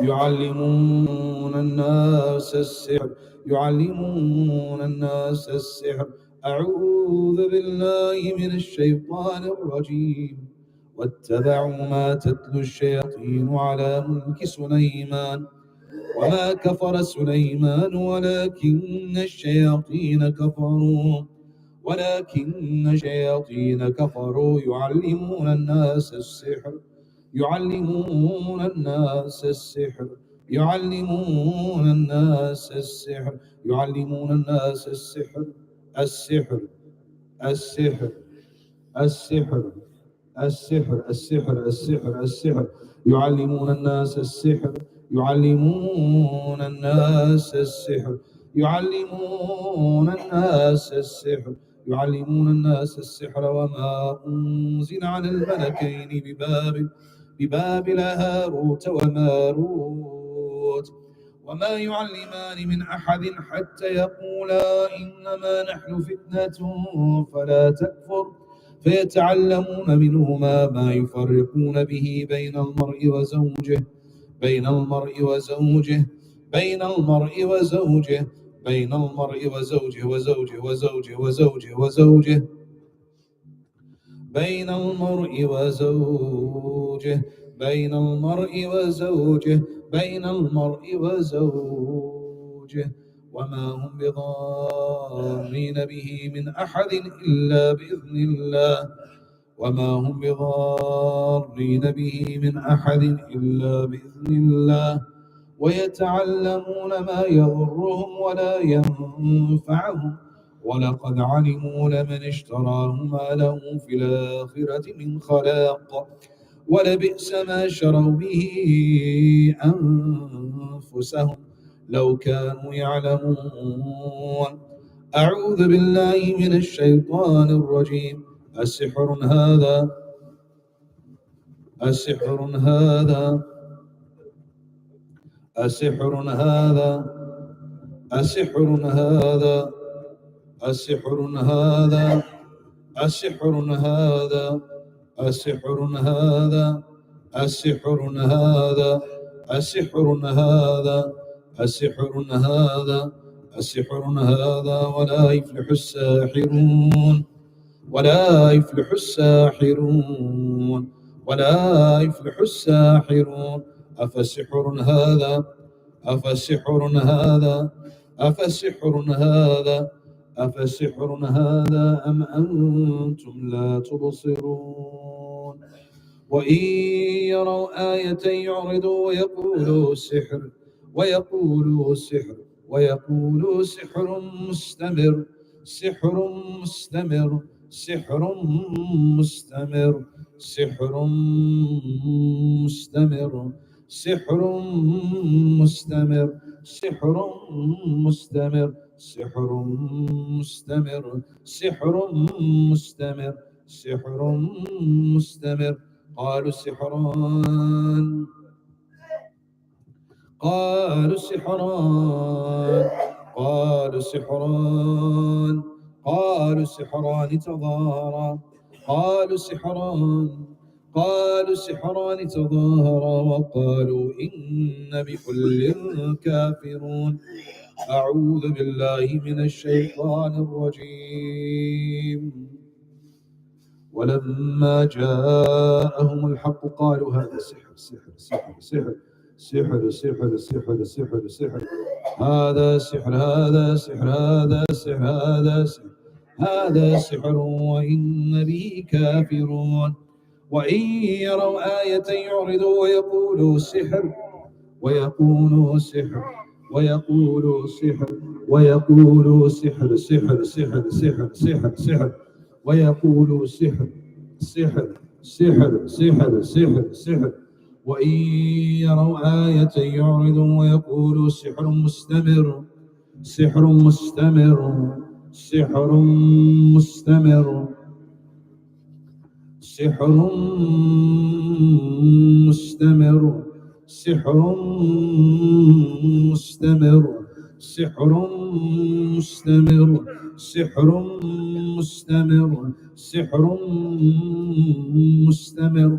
يعلمون الناس السحر يعلمون الناس السحر. أعوذ بالله من الشيطان الرجيم. واتبعوا ما تتلو الشياطين على ملك سليمان وما كفر سليمان ولكن الشياطين كفروا يعلمون الناس السحر يعلمون الناس السحر يعلمون الناس السحر يعلمون الناس السحر السحر السحر السحر السحر السحر السحر السحر يعلمون الناس السحر يعلمون الناس السحر يعلمون الناس السحر يعلمون الناس السحر. وما أنزل على الملكين ببابل هاروت وماروت وما يعلمان من أحد حتى يقولا إنما نحن فتنة فلا تكفر فيتعلمون منهما ما يفرقون به بين المرء وزوجه بين المرء وزوجه بين المرء وزوجه بين المرء وزوجه وزوجه وزوجه وزوجه وزوجه بين المرء وزوجه بين المرء وزوجه بين المرء وزوجه وما هم بضارين به من أحد إلا بإذن الله وما هم بضارين به من أحد إلا بإذن الله ويتعلمون ما يضرهم ولا ينفعهم ولقد علموا لمن اشتراه ما له في الآخرة من خلاق ولبئس ما شروا به أنفسهم لو كانوا يعلمون. أعوذ بالله من الشيطان الرجيم. أسحر هذا أسحر هذا أسحر هذا أسحر هذا أسحر هذا أسحر هذا أسحر هذا أسحر هذا أسحر هذا أسحر هذا أسحر هذا ولا يفلح الساحرون ولا يفلح الساحرون ولا يفلح الساحرون. أفسحر هذا أفسحر هذا أفسحر هذا أفسحر هذا أم أنتم لا تبصرون. وإن يروا آية يعرضوا ويقولوا سحر ويقولوا سحر ويقولوا سحر مستمر سحر مستمر سحر مستمر سحر مستمر سحر مستمر سحر مستمر سحر مستمر سحر مستمر سحر مستمر. قالوا سحران قالوا سحران قالوا سحران قالوا سحران تظاهرا قالوا سحران تظاهرا وقالوا إن بكل كافرون. أعوذ بالله من الشيطان الرجيم. ولما جاءهم الحق قالوا هذا سحر سحر سحر سحر سحر سحر سحر سحر سحر هذا سحر هذا سحر هذا سحر هذا سحر هذا سحر وإن به كافرون. وإن يروا آية يعرضوا ويقولوا سحر ويقولوا سحر ويقولوا سحر ويقولوا سحر سحر سحر سحر سحر سحر ويقولوا سحر سحر سحر سحر سحر سحر. وإن يروا آية يعرضوا ويقولوا سحر مستمر سحر مستمر سحر مستمر سحر مستمر سحر مستمر سحر مستمر سحر مستمر سحر مستمر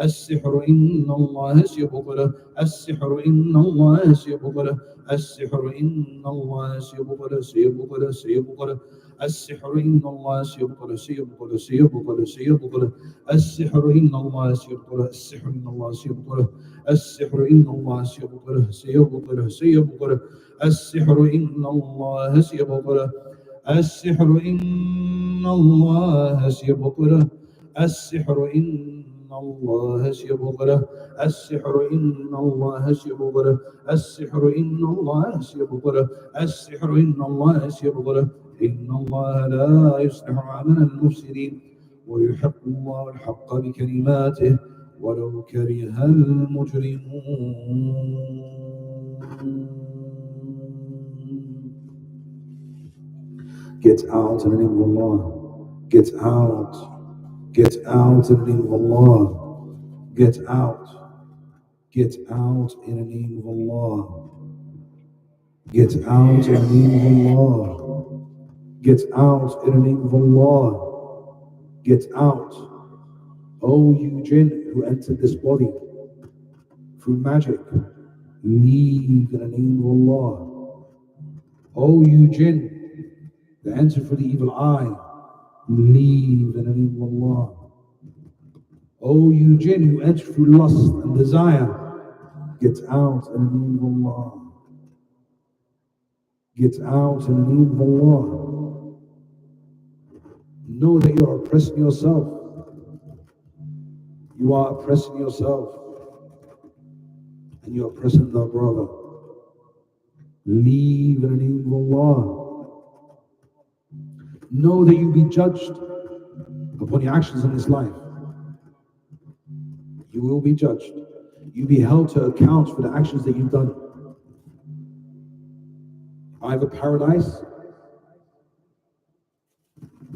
السحر إن الله سيبطله السحر إن الله سيبطله السحر إن الله سيبطله سيبطله سيبطله السحر إن الله سيبطله سيبطله سيبطله سيبطله السحر إن الله سيبطله السحر إن الله سيبطله السحر إن الله سيبطله سيبطله سيبطله السحر إن الله سيبطله السحر إن الله سيبطله السحر إن الله سيبطله السحر إن الله سيبطله السحر إن الله سيبطله السحر إن الله سيبطله إن الله لا يصلح عمل المفسدين ويحق الله الحق بكلماته ولو كره المجرمون. Get out in the name of Allah. Get out. Get out in the name of Allah. Get out. Get out in the name of Allah. Get out in the name of Allah. Get out in the name of Allah. Get out. Oh, you jinn who entered this body through magic, leave in the name of Allah. Oh, you jinn that entered through the evil eye, leave in the name of Allah. Oh, you jinn who entered through lust and desire, get out in the name of Allah. Get out in the name of Allah. Know that you are oppressing yourself. You are oppressing yourself. And you are oppressing thy brother. Leave in the name of Allah. Know that you'll be judged upon your actions in this life. You will be judged. You'll be held to account for the actions that you've done. Either paradise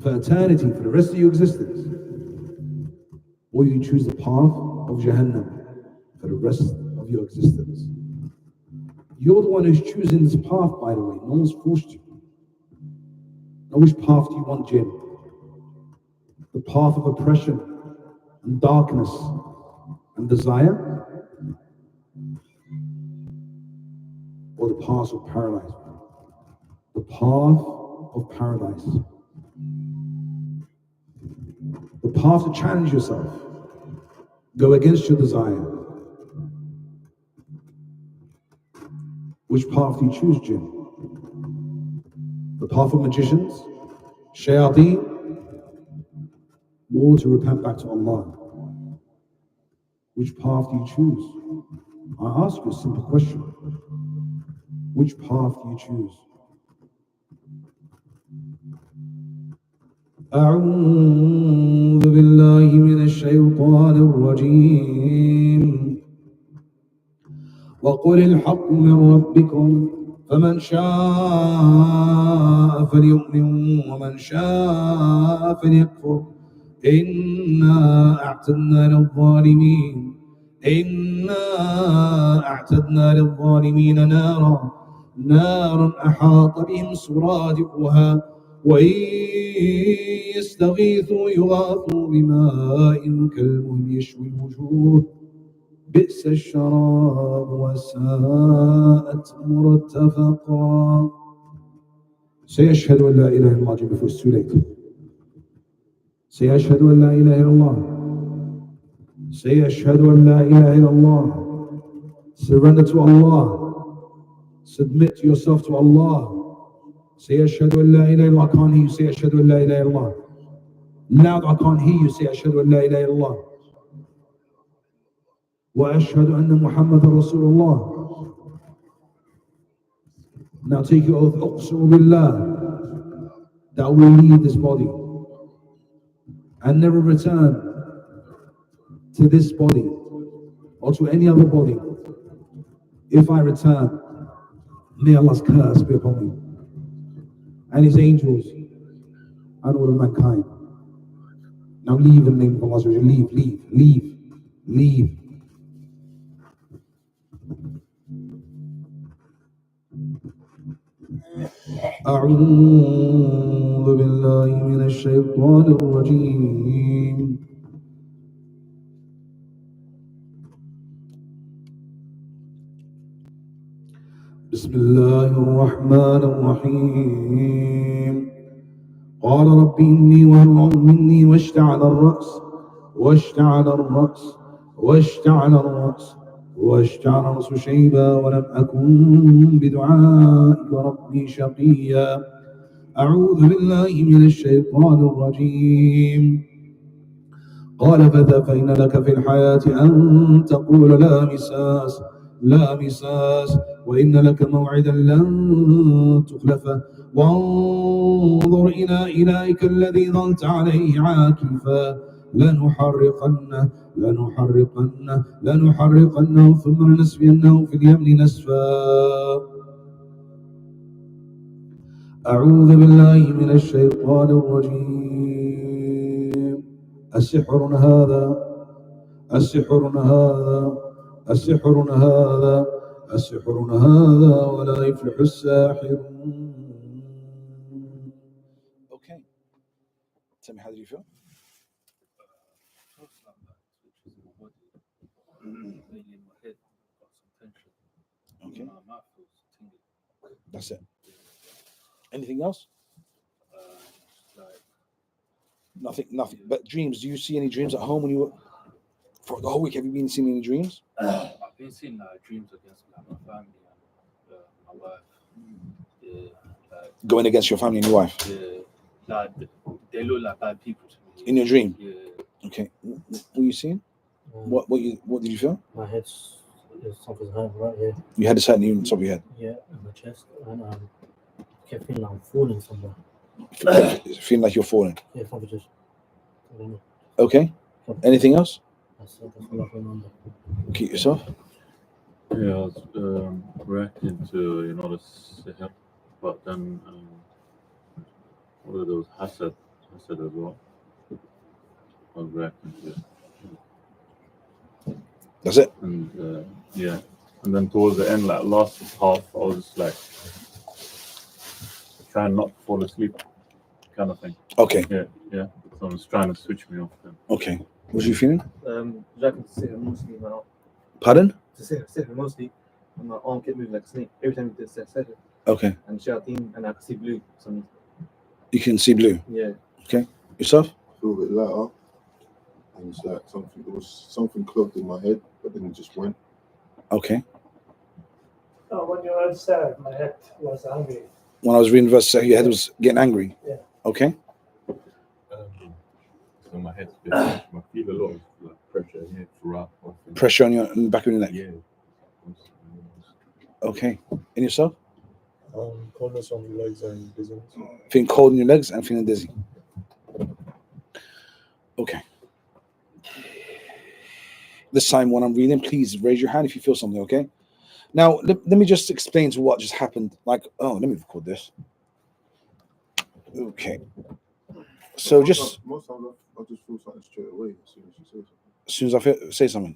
for eternity, for the rest of your existence, or you choose the path of Jahannam for the rest of your existence. You're the one who's choosing this path, by the way. No one's forced you. Now, which path do you want, jinn? The path of oppression and darkness and desire? Or the path of paradise? The path of paradise. The path to challenge yourself. Go against your desire. Which path do you choose, jinn? The path of magicians, shayateen, or to repent back to Allah? Which path do you choose? I ask you a simple question. Which path do you choose? أعوذ بالله من الشيطان الرجيم وقل الحق من ربكم فمن شاء فليؤمن ومن شاء فليكفر إنا أعتدنا للظالمين نارا أحاط بهم سرادقها وإن يستغيثوا يغاثوا بماء كالمهل يشوي الوجوه بئس الشراب وساءت مرتفقا. Say أشهد أن لا إله إلا الله before it's too late. Say أشهد أن لا إله إلا الله. Say أشهد أن لا إله إلا الله. Surrender to Allah. Submit yourself to Allah. Say أشهد أن لا إله إلا الله. I can't hear you. Say أشهد أن لا إله إلا الله. Loud, I can't hear you. Say أشهد أن لا إله إلا الله. وأشهد أن محمد رسول الله. Now take your oath. 𝗶𝗶 that I will leave this body and never return to this body or to any other body. If I return, may Allah's curse be upon me and His angels and all of mankind. Now leave in the name of Allah. Leave. أعوذ بالله من الشيطان الرجيم بسم الله الرحمن الرحيم قال رب إني وهن مني واشتعل الرأس شيبا ولم أكن بدعائك ربي شقيا أعوذ بالله من الشيطان الرجيم قال فإن لك في الحياة أن تقول لا مساس وإن لك موعدا لن تخلفه وانظر إلى إلهك الذي ظلت عليه عاكفا لنحرقنه ثم لنسفينه في اليم نسفا أعوذ بالله من الشيطان الرجيم السحر هذا ولا يفلح الساحر. Okay. Tell me, how do you feel? Okay. That's it. Anything else? Nothing. But dreams. Do you see any dreams at home when you were for the whole week? Have you been seeing any dreams? I've been seeing dreams against my family and my wife. Going against your family and your wife? They look like bad people to me. In your dream? Yeah. Okay. What were you seeing? What did you feel? My head's something's hurt right here. You had this hurt in the top of your head? Yeah, in my chest, and I kept feeling like I'm falling somewhere. Feeling like you're falling? Yeah, something just. I don't know. Okay. Anything else? That's all I remember. Keep yourself. Yeah, I was reacting to the siḥr, but then what are those 𝗔𝗃 as well. I was reacting to it. That's it. And and then towards the end, like last half, I was just like trying not to fall asleep, kind of thing. Okay. Yeah. So I was trying to switch me off then. Okay. What was you feeling? Reacting to siḥr mostly in my arm. Pardon? To siḥr mostly, and my arm kept moving like a snake every time you did siḥr. Okay. And shayateen, and I could see blue. You can see blue? Yeah. Okay. Yourself? I feel a bit lighter. And it's like something clogged in my head, but then it just went. Okay. When you were sad, my head was angry. When I was reading verse, your head was getting angry? Yeah. Okay. So my head's been, I feel a lot of pressure here throughout. Pressure on the back of your neck? Yeah. Okay. And yourself? Coldness on the legs and dizziness. Feeling cold in your legs and feeling dizzy. Okay. This time when I'm reading, please raise your hand if you feel something, okay? Now, let me just explain to what just happened. Let me record this. Okay. So Most times I just feel something straight away as soon as you say something. As soon as I say something.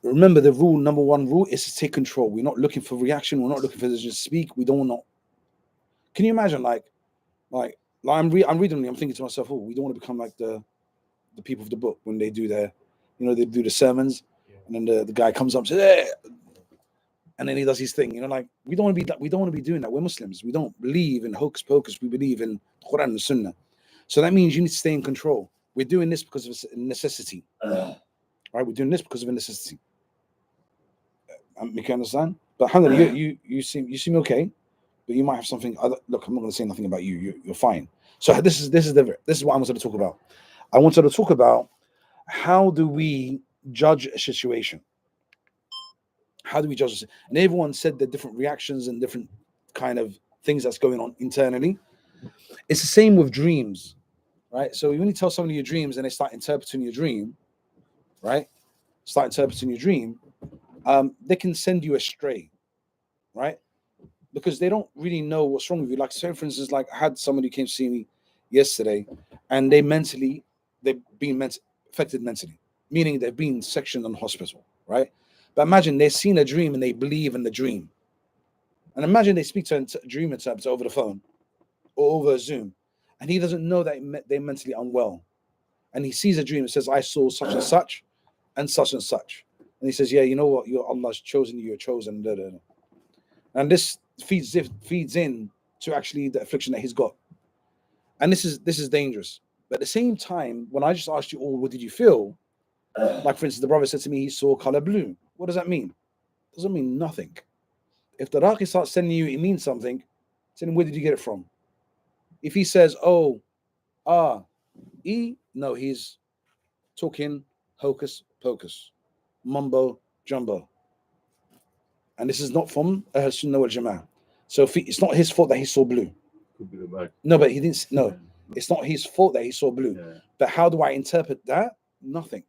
Remember, the number one rule is to take control. We're not looking for reaction. We're not looking for this to speak. We don't know. Can you imagine, I'm reading, I'm thinking to myself, we don't want to become like the people of the book when they do their, they do the sermons, and then the guy comes up and says, hey! And then he does his thing. We don't want to be doing that. We're Muslims. We don't believe in hocus pocus. We believe in Quran and Sunnah. So that means you need to stay in control. We're doing this because of a necessity. Right? We're doing this because of a necessity. You can understand? But alhamdulillah, you seem okay, but you might have something other. Look, I'm not going to say nothing about you. You're fine. So this is what I wanted to talk about. I wanted to talk about how do we judge a situation. How do we judge this? And everyone said the different reactions and different kind of things that's going on internally. It's the same with dreams, right? So when you tell somebody your dreams and they start interpreting your dream, right? They can send you astray, right? Because they don't really know what's wrong with you. Like, say, for instance, I had somebody who came to see me yesterday, and they've been affected mentally, meaning they've been sectioned in hospital, right? But imagine they've seen a dream and they believe in the dream. And imagine they speak to a dream interpreter over the phone or over Zoom, and he doesn't know that they're mentally unwell. And he sees a dream and says, I saw such and such and such and such. And he says, yeah, you know what? Allah's chosen you, you're chosen. And this feeds in to actually the affliction that he's got. And this is dangerous. But at the same time, when I just asked you all, what did you feel? Like, for instance, the brother said to me, he saw color blue. What does that mean? It doesn't mean nothing. If the raqi starts telling you it means something, tell him, where did you get it from? If he says, oh, no, he's talking hocus pocus, mumbo jumbo. And this is not from Sunnah wal Jama'ah. So it's not his fault that he saw blue. Could be the back. No, but he didn't. No, it's not his fault that he saw blue. Yeah. But how do I interpret that? Nothing.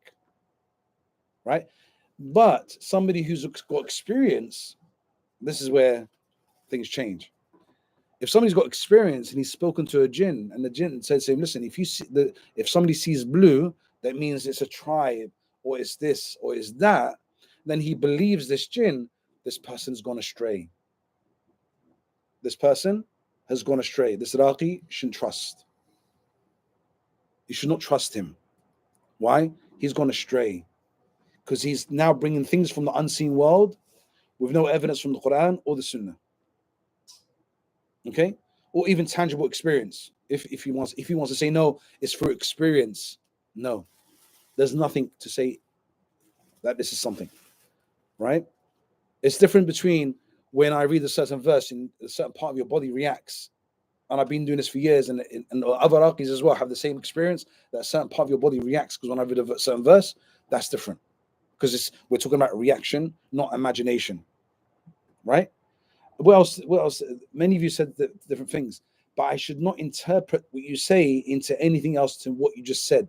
Right? But somebody who's got experience, this is where things change. If somebody's got experience and he's spoken to a jinn, and the jinn says to him, listen, if somebody sees blue, that means it's a tribe, or it's this, or it's that, then he believes this jinn, this person's gone astray. This person has gone astray. This raqi shouldn't trust. You should not trust him. Why? He's gone astray. Because he's now bringing things from the unseen world with no evidence from the Quran or the Sunnah. Okay? Or even tangible experience. If he wants to say no, it's through experience. No. There's nothing to say that this is something. Right? It's different between when I read a certain verse and a certain part of your body reacts. And I've been doing this for years, and other raqis as well have the same experience, that a certain part of your body reacts because when I read a certain verse, that's different. Because we're talking about reaction, not imagination. Right? What else? Many of you said different things, but I should not interpret what you say into anything else to what you just said.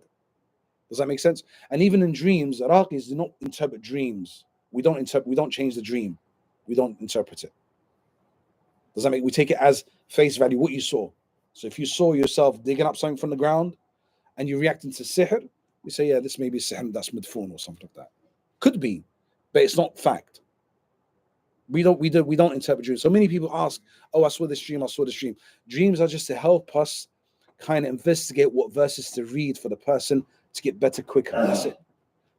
Does that make sense? And even in dreams, raqis do not interpret dreams. We don't change the dream. We don't interpret it. Does that make? We take it as face value, what you saw. So if you saw yourself digging up something from the ground and you reacted to siḥr, you say, yeah, this may be siḥr that's madfoon or something like that. Could be, but it's not fact. We don't interpret dreams. So many people ask, oh, I saw this dream. Dreams are just to help us kind of investigate what verses to read for the person to get better quicker. That's it.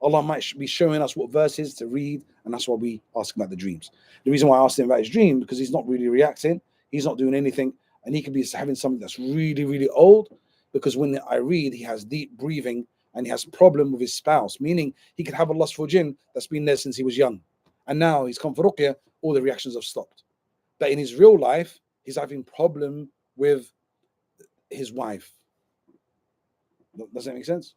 Allah might be showing us what verses to read, and that's why we ask about the dreams. The reason why I asked him about his dream, because he's not really reacting, he's not doing anything, and he could be having something that's really, really old, because when I read, he has deep breathing, and he has a problem with his spouse, meaning he could have a lustful jinn that's been there since he was young. And now he's come for Ruqyah, all the reactions have stopped. But in his real life, he's having problem with his wife. Does that make sense?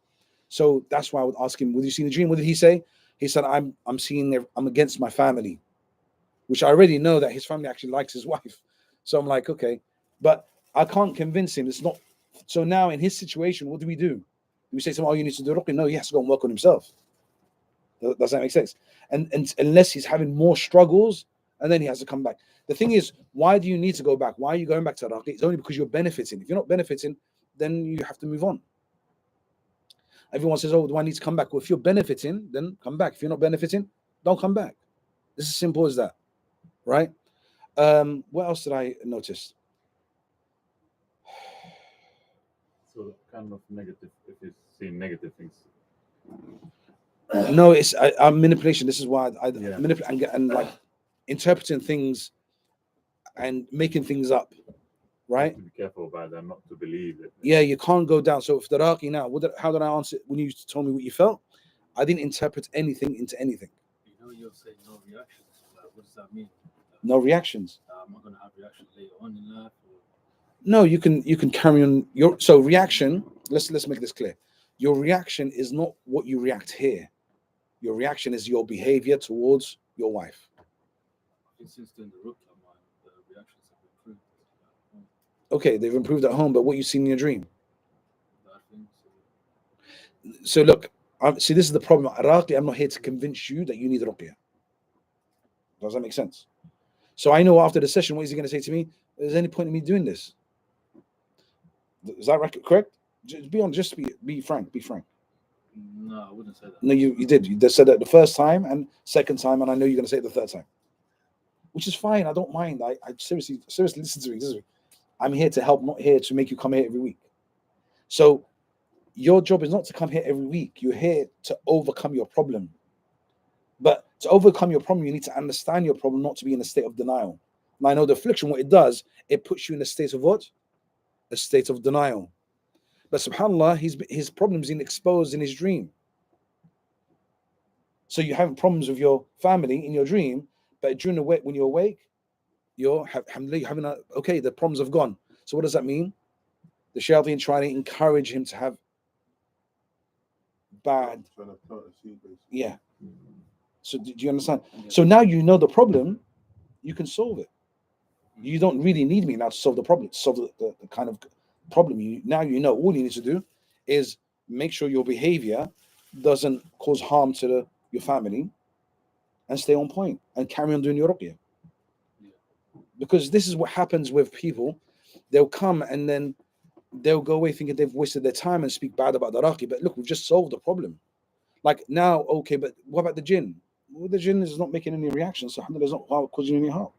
So that's why I would ask him, "Would you see the dream?" What did he say? He said, I'm against my family, which I already know that his family actually likes his wife. So I'm like, okay, but I can't convince him. It's not. So now in his situation, what do? Do we say to him, oh, you need to do Ruqyah? No, he has to go and work on himself. Does that make sense? And unless he's having more struggles, and then he has to come back. The thing is, why do you need to go back? Why are you going back to Ruqyah? It's only because you're benefiting. If you're not benefiting, then you have to move on. Everyone says, oh, do I need to come back? Well, if you're benefiting, then come back. If you're not benefiting, don't come back. It's as simple as that, right? What else did I notice? So kind of negative, if you see negative things. No, it's manipulation. This is why I Yeah. manipulate and like interpreting things and making things up, right? To be careful about that, not to believe it. Yeah, you can't go down. So if the raqi now, how did I answer when you told me what you felt? I didn't interpret anything into anything. You know, you're saying no reactions. What does that mean? No reactions. I'm not going to have reactions later on in life. No, you can carry on your reaction. Let's make this clear. Your reaction is not what you react here. Your reaction is your behavior towards your wife. Since doing the Ruqyah, the reactions have improved. Okay, they've improved at home, but what you seen in your dream? Bad things. So look, see, this is the problem. Raqi, I'm not here to convince you that you need Ruqyah. Does that make sense? So I know after the session, what is he going to say to me? Is there any point in me doing this? Is that correct? Just be frank. Be frank. No, I wouldn't say that. No, you did. You just said that the first time and second time, and I know you're going to say it the third time, which is fine. I don't mind. I seriously listen to me. I'm here to help, not here to make you come here every week. So your job is not to come here every week. You're here to overcome your problem. But to overcome your problem, you need to understand your problem, not to be in a state of denial. Now I know the affliction, what it does, it puts you in a state of what? A state of denial. But subhanAllah, his problems been exposed in his dream. So you're having problems with your family in your dream, but during the week when you're awake, you're having okay, the problems have gone. So what does that mean? The shayateen trying to encourage him to have bad. Trying to plant a seed, basically. Yeah. So do you understand? So now you know the problem, you can solve it. You don't really need me now to solve the problem, solve the kind of problem. Now you know all you need to do is make sure your behavior doesn't cause harm to your family, and stay on point and carry on doing your ruqyah. Because this is what happens with people. They'll come and then they'll go away thinking they've wasted their time and speak bad about the ruqyah. But look, we've just solved the problem. Like now, okay, but what about the jinn? Well, the jinn is not making any reaction, so alhamdulillah, it's not causing any harm.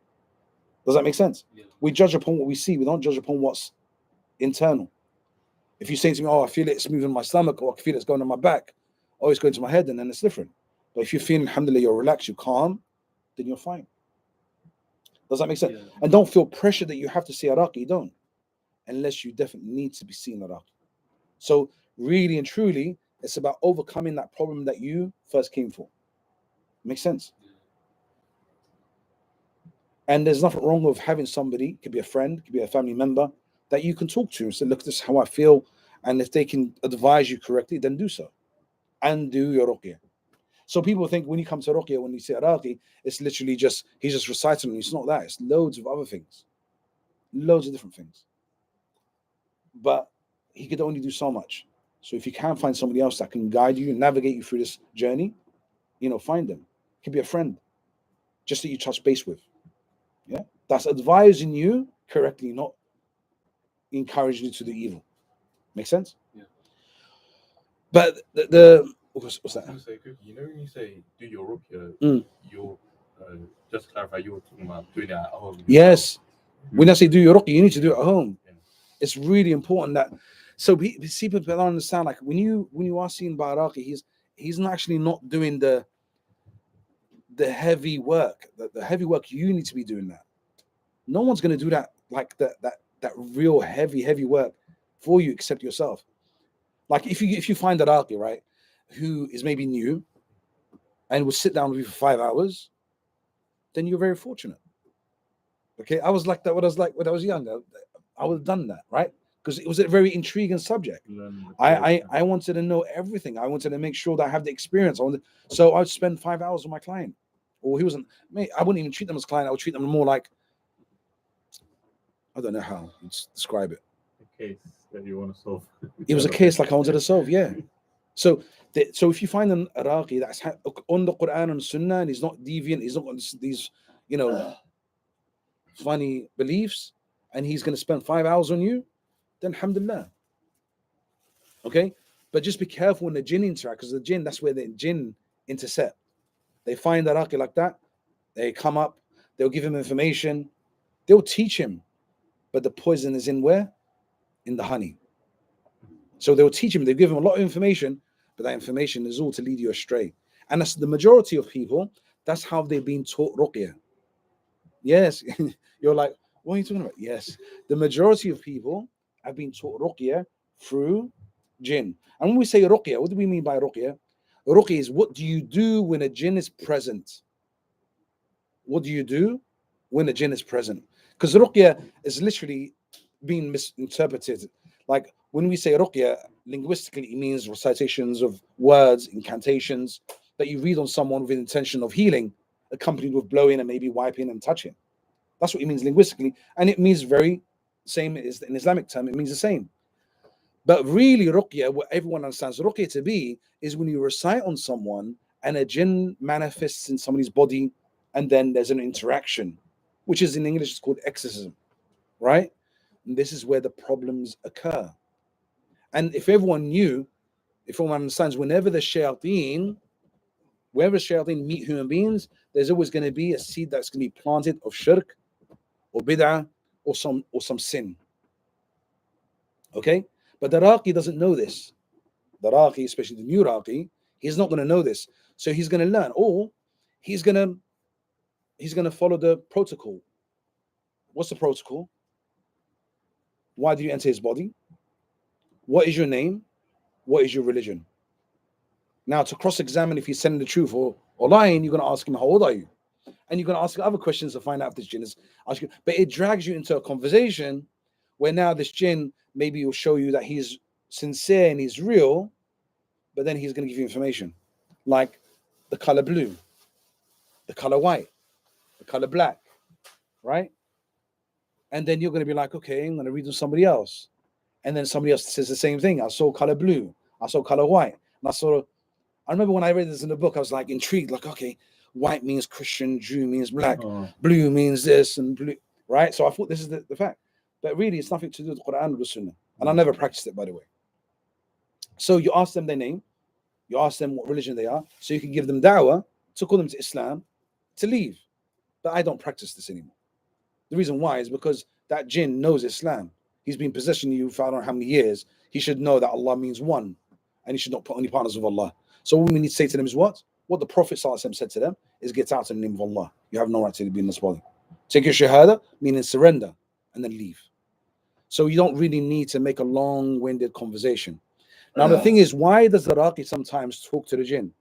Does that make sense? Yeah. We judge upon what we see. We don't judge upon what's internal. If you say to me, oh, I feel it's moving my stomach, or I feel it's going on my back, or it's going to my head, and then it's different. But if you feel, alhamdulillah, you're relaxed, you're calm, then you're fine. Does that make sense? Yeah. And don't feel pressure that you have to see Iraqi. You don't. Unless you definitely need to be seen Iraqi. So really and truly, it's about overcoming that problem that you first came for. Makes sense? And there's nothing wrong with having somebody, could be a friend, could be a family member, that you can talk to and say, look, this is how I feel. And if they can advise you correctly, then do so. And do your ruqyah. So people think when you come to ruqyah, when you say Iraqi, it's literally just, he's just reciting. It's not that. It's loads of other things. Loads of different things. But he could only do so much. So if you can find somebody else that can guide you and navigate you through this journey, find them. It could be a friend, just that you touch base with. Yeah, that's advising you correctly, not encouraging you to do evil. Make sense? Yeah. But what's that? You know, when you say do your ruqyah, you're just to clarify, you were talking about doing it at home. Yes. When I say do your ruqyah, you need to do it at home. Yeah. It's really important that. So people don't understand. Like when you are seeing by Iraqi, he's not actually not doing the heavy work. The heavy work, you need to be doing that. No one's going to do that, like that real heavy work for you except yourself. Like if you find that Iraqi, right, who is maybe new and will sit down with you for 5 hours, then you're very fortunate. Okay, I was like that when I was younger. I would have done that, right? Because it was a very intriguing subject. I wanted to know everything. I wanted to make sure that I have the experience. So I'd spend 5 hours with my client. Or he wasn't, I wouldn't even treat them as client. I would treat them more like, I don't know how to describe it. A case that you want to solve. It was a case like I wanted to solve, yeah. So if you find an Iraqi that's on the Quran and Sunnah and he's not deviant, he's not got these, funny beliefs, and he's going to spend 5 hours on you, then alhamdulillah. Okay? But just be careful when the jinn interact, because the jinn, that's where the jinn intercept. They find Iraqi like that, they come up, they'll give him information, they'll teach him, but the poison is in where? In the honey. So they'll teach him, they'll give him a lot of information, but that information is all to lead you astray. And that's the majority of people, that's how they've been taught ruqyah. Yes, you're like, what are you talking about? Yes, the majority of people have been taught ruqyah through jinn. And when we say ruqyah, what do we mean by ruqyah? Ruqyah is what do you do when a jinn is present? What do you do when a jinn is present? Because ruqyah is literally being misinterpreted. Like when we say ruqyah, linguistically it means recitations of words, incantations that you read on someone with the intention of healing, accompanied with blowing and maybe wiping and touching. That's what it means linguistically. And it means very same as in Islamic term, it means the same. But really ruqyah, what everyone understands ruqyah to be, is when you recite on someone and a jinn manifests in somebody's body and then there's an interaction, which is in English it's called exorcism, right? And this is where the problems occur. And if everyone understands, whenever the shayateen meet human beings, there's always going to be a seed that's going to be planted of shirk or bid'ah or some sin. Okay? But the Raqi doesn't know this. The Raqi, especially the new Raqi, he's not going to know this. So he's going to learn, or he's going to follow the protocol. What's the protocol? Why did you enter his body? What is your name? What is your religion? Now, to cross-examine if he's telling the truth or lying, you're going to ask him, how old are you? And you're going to ask other questions to find out if this jinn is asking. But it drags you into a conversation where now this jinn maybe will show you that he's sincere and he's real, but then he's going to give you information like the color blue, the color white, the color black, right? And then you're going to be like, okay, I'm going to read to somebody else. And then somebody else says the same thing. I saw color blue. I saw color white. And I remember when I read this in the book, I was like intrigued, like, okay, white means Christian, Jew means black, blue means this, and blue, right? So I thought this is the fact. But really, it's nothing to do with the Quran or the Sunnah. And I never practiced it, by the way. So you ask them their name, you ask them what religion they are, so you can give them da'wah to call them to Islam, to leave. But I don't practice this anymore. The reason why is because that jinn knows Islam. He's been possessing you for I don't know how many years. He should know that Allah means one, and he should not put any partners with Allah. So what we need to say to them is what? What the Prophet ﷺ said to them is, get out in the name of Allah. You have no right to be in this body. Take your shahada, meaning surrender, and then leave. So you don't really need to make a long-winded conversation. Now the thing is, why does the Raqi sometimes talk to the jinn?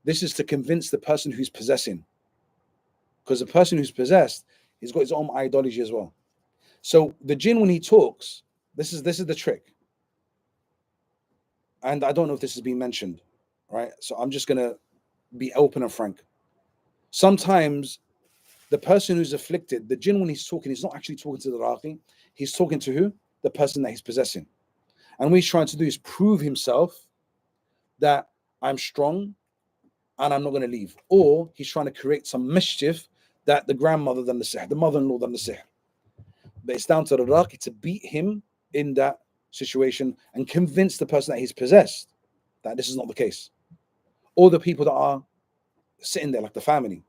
This is to convince the person who's possessing. Because the person who's possessed, he's got his own ideology as well. So the jinn, when he talks, this is the trick. And I don't know if this has been mentioned, right? So I'm just gonna be open and frank. Sometimes the person who's afflicted, the jinn, when he's talking, he's not actually talking to the Raqi. He's talking to who? The person that he's possessing. And what he's trying to do is prove himself that I'm strong and I'm not going to leave. Or he's trying to create some mischief that the grandmother done the siḥr, the mother-in-law done the siḥr. But it's down to the Raqi to beat him in that situation and convince the person that he's possessed that this is not the case. Or the people that are sitting there, like the family.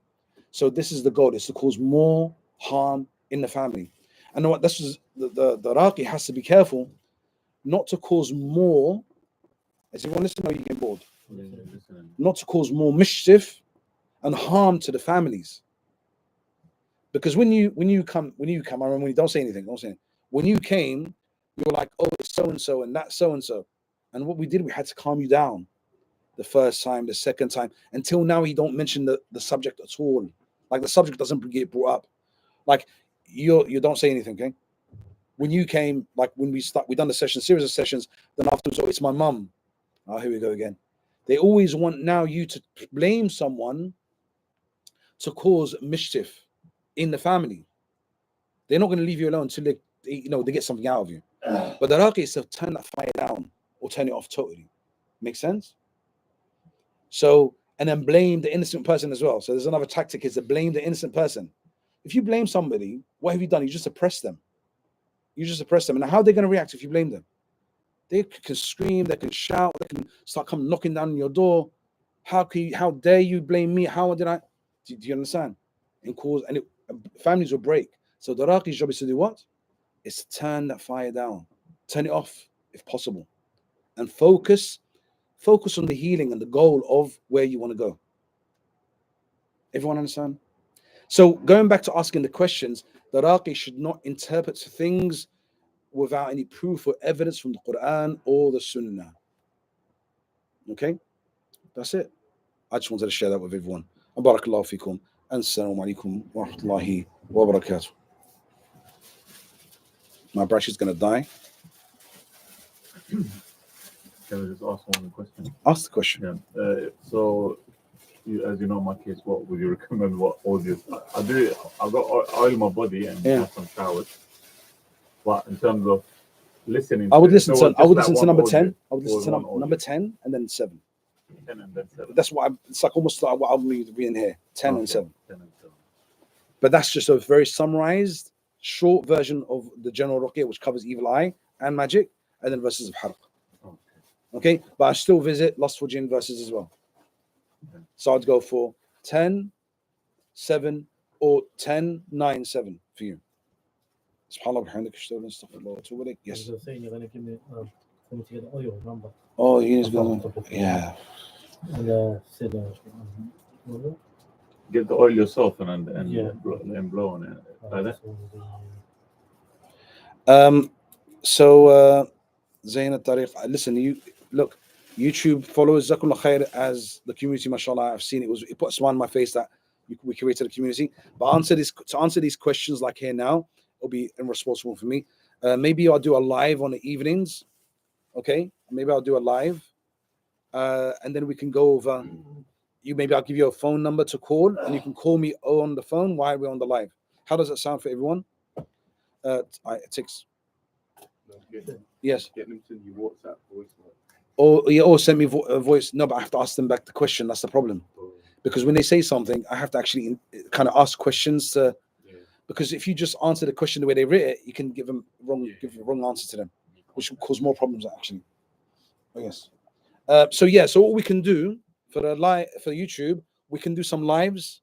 So this is the goal, is to cause more harm in the family. And what this is, the Raqi has to be careful not to cause more. Is everyone listening, or are you getting bored? Not to cause more mischief and harm to the families. Because when you come, I remember when you don't say anything. When you came, you were like, oh, it's so and so and that's so and so. And what we did, we had to calm you down the first time, the second time, until now you don't mention the subject at all. Like the subject doesn't get brought up. Like you don't say anything, okay? When you came, like when we done the series of sessions, then afterwards, oh, it's my mum. Oh, here we go again. They always want now you to blame someone to cause mischief in the family. They're not going to leave you alone until they get something out of you. But the Raqi is to turn that fire down or turn it off totally. Make sense? So, and then blame the innocent person as well. So there's another tactic, is to blame the innocent person. If you blame somebody, what have you done? You just suppress them. And how are they going to react if you blame them? They can scream, they can shout, they can start coming knocking down on your door. How dare you blame me? How did I? Do you understand? Families will break. So the Raqi's job is to do what? It's to turn that fire down, turn it off if possible, and focus on the healing and the goal of where you want to go. Everyone understand? So going back to asking the questions, the Raqi should not interpret things without any proof or evidence from the Quran or the Sunnah. Okay? That's it. I just wanted to share that with everyone. Barakallahu fikum. Assalamu alaikum wa rahmatullahi wa barakatuh. My brush is going to die. Can I just ask one question? Ask the question. Yeah. So, as you know, my case, what would you recommend? What audio? I've got oil in my body and have some showers. But in terms of listening, I would listen to number 10. I would listen to audio. number 10 and then 7. 10 and then 7. That's what it's like, almost like what I'm reading here. 10 and 7. 10 and 7. But that's just a very summarized, short version of the general Ruqyah, which covers evil eye and magic, and then verses of harq. Okay, but I still visit lustful jinn verses as well. Okay. So I'd go for 10, 7, or 10, 9, 7 for you. SubhanAllah, bihamdika, ashhadu an la ilaha illa anta, astaghfiruka wa atubu ilayk. Yes. You're saying you're going to give me together oil number. Oh, he's going. Yeah. And said, get the oil yourself and Yeah. blow on it like that. So Zayn al-Tariq, listen, you look, YouTube followers, Jazakumullah khair, as the community, mashallah, I've seen it put a smile on my face that we created a community. But to answer these questions like here now, it'll be irresponsible for me. Maybe I'll do a live on the evenings, okay? Maybe I'll do a live, and then we can go over. Maybe I'll give you a phone number to call, and you can call me on the phone while we're on the live. How does that sound for everyone? It takes. Yes. Get them to you WhatsApp voice. Or send me a voice. No, but I have to ask them back the question. That's the problem. Because when they say something, I have to actually kind of ask questions to. Because if you just answer the question the way they write it, you can give a wrong answer to them, which will cause more problems actually. Oh, yes. So what we can do for YouTube, we can do some lives.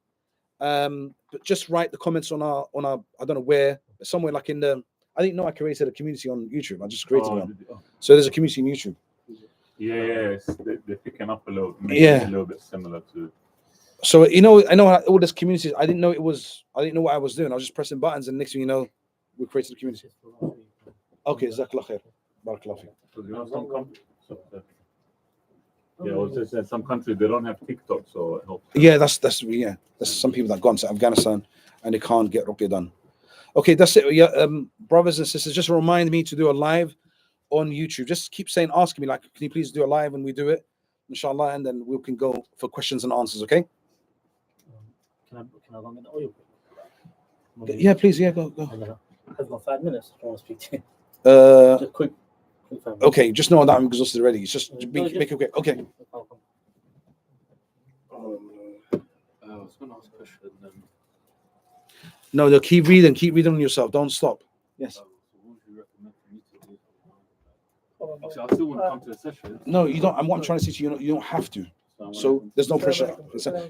But just write the comments on our I don't know where, somewhere like in the. I didn't know I created a community on YouTube. I just created one. So there's a community on YouTube. Yeah, they're picking up a little. A little bit similar to. So I know all this communities. I didn't know what I was doing. I was just pressing buttons, and next thing you know, we created a community. Okay, Jazakallah khair. Barakallah fiik. Yeah, I was just saying some countries they don't have TikTok, so it helps. Yeah, that's some people that gone to Afghanistan and they can't get Ruqyah done. Okay, that's it. Yeah, brothers and sisters, just remind me to do a live on YouTube. Just keep asking me, like, can you please do a live, and we do it, inshallah, and then we can go for questions and answers. Okay? Can I go get the oil? Yeah, please. Yeah, go. I've got 5 minutes. I want to speak to you. Just quick 5 minutes. Okay, just know that I'm exhausted already. Just make it quick. Okay. I was going to ask a question. No, keep reading on yourself. Don't stop. Yes. What would you recommend for me to do? Obviously, I still want to come to the session. No, you don't. What I'm trying to say to you, you don't have to. So there's no pressure.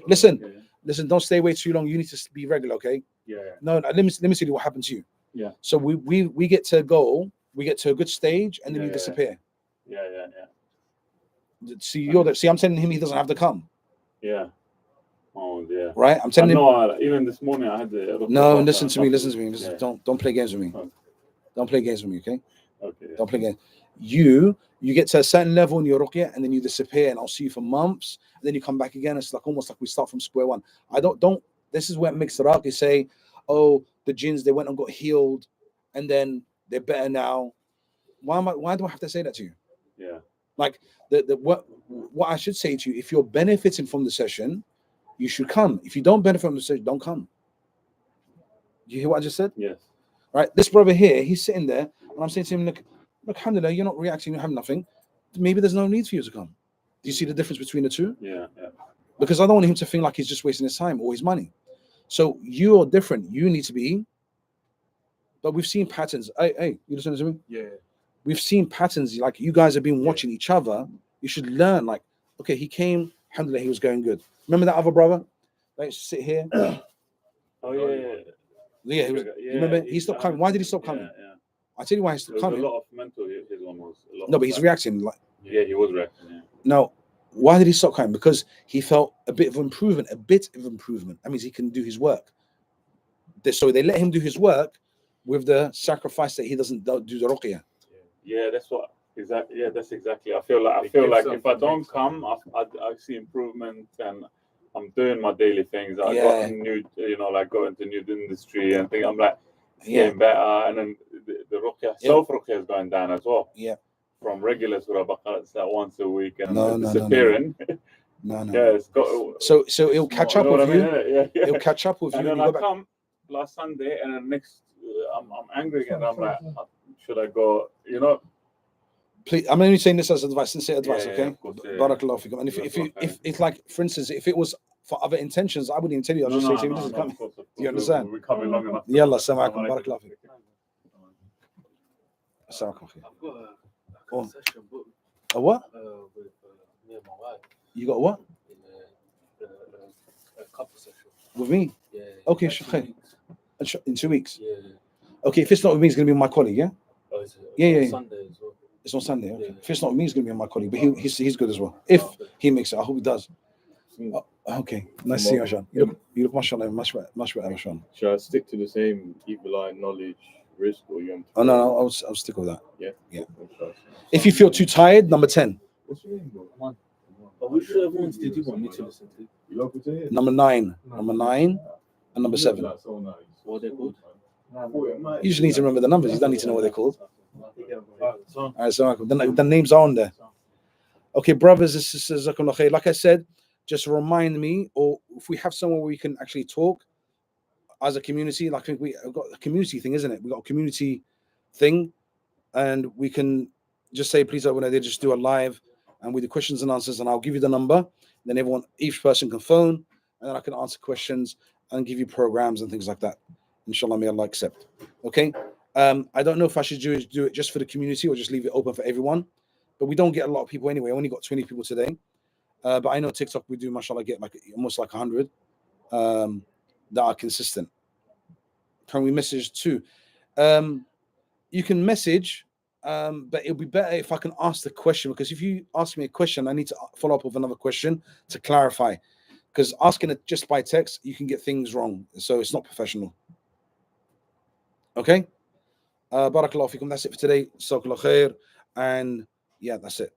Listen. Don't stay away too long. You need to be regular, okay? Yeah. No. Let me tell you what happened to you. Yeah. So we get to go. We get to a good stage, and then you disappear. Yeah. See, I'm telling him he doesn't have to come. Yeah. Oh yeah. Right. I'm telling him. No, even this morning I had the. No, listen to me. Yeah. Don't play games with me. Okay. Don't play games with me, okay? Okay. Yeah. Don't play games. You get to a certain level in your ruqyah, and then you disappear, and I'll see you for months, and then you come back again. It's like almost like we start from square one. This is where mixed Iraqis say, oh, the jinns, they went and got healed, and then they're better now. Why do I have to say that to you? Yeah. Like what I should say to you, if you're benefiting from the session, you should come. If you don't benefit from the session, don't come. Do you hear what I just said? Yes. Right. This brother here, he's sitting there, and I'm saying to him, look, alhamdulillah, you're not reacting, you have nothing. Maybe there's no need for you to come. Do you see the difference between the two? Yeah. Because I don't want him to think like he's just wasting his time or his money. So you're different. You need to be. But we've seen patterns. Hey, you listening to me? Yeah. We've seen patterns. Like you guys have been watching each other. You should learn. Like, okay, he came. Alhamdulillah, he was going good. Remember that other brother that used to sit here? Oh yeah. Yeah, he was. You remember? He stopped coming. Why did he stop coming? Yeah. I tell you why he stopped coming. A lot of mental. His one was a lot. No, but he's reacting like. Yeah, he was reacting. Yeah. Now, why did he stop coming? Because he felt a bit of improvement. That means he can do his work. So they let him do his work with the sacrifice that he doesn't do the ruqyah. Yeah, that's what exactly. Yeah, that's exactly. I feel like if I don't come, I see improvement, and I'm doing my daily things. I got new, go into new industry and think I'm like getting better, and then the ruqyah, self-ruqyah is going down as well. Yeah. From regular Surah Baqarah, it's like once a week, and disappearing. No. Yeah, it's got. So it'll catch up with you. Yeah. It'll catch up with you. And then I come last Sunday, and then next, I'm angry again. I'm like, should I go? Please, I'm only saying this as advice, sincere advice, Yeah, okay? of course, yeah. Barakallahu fikum. And if it's like, for instance, if it was for other intentions, I wouldn't even tell you. I'll just say to him, this is coming. Of course. Do you understand? We're coming long enough. Yalla, assalamu alaikum, barakallahu fikum. Assalamu alaikum. I've got a session booked A what? with me and my wife You got what? in a couple session. With me? Yeah. Okay, like 2 sure. weeks. In 2 weeks? Yeah. Okay, if it's not with me, it's going to be my colleague, yeah? Oh, is it? Yeah. Sunday as well. It's on Sunday. Okay. Yeah. If it's not with me, it's going to be my colleague, but he's good as well. If he makes it, I hope he does. Okay, nice to see you, Ashan. You look mashallah, much better, Ashan. Should I stick to the same evil eye, knowledge, risk, or you want to? Oh no, I'll stick with that. Yeah. Yeah. Okay. If you feel too tired, number 10. What's your name, bro? But which ones did you want me to listen to? You local to here? Number 9, and number 7. That's so nice. What are they called? You just need to remember the numbers. You don't need to know what they're called. So, All right, so the names are on there. Okay, brothers and sisters, like I said, just remind me, or if we have somewhere where we can actually talk as a community, like we've got a community thing, isn't it? We've got a community thing, and we can just say, please, Abu Nadeer, just do a live, and we do questions and answers, and I'll give you the number. Then each person can phone, and then I can answer questions and give you programs and things like that. Inshallah, may Allah accept. Okay. I don't know if I should do it just for the community or just leave it open for everyone, but we don't get a lot of people anyway. I only got 20 people today. But I know TikTok, we do, mashallah, get almost 100 that are consistent. Can we message too? You can message, but it'll be better if I can ask the question, because if you ask me a question, I need to follow up with another question to clarify, because asking it just by text, you can get things wrong. So it's not professional. Okay? Barakallahu fikum. That's it for today. Jazakallahu khair. And yeah, that's it.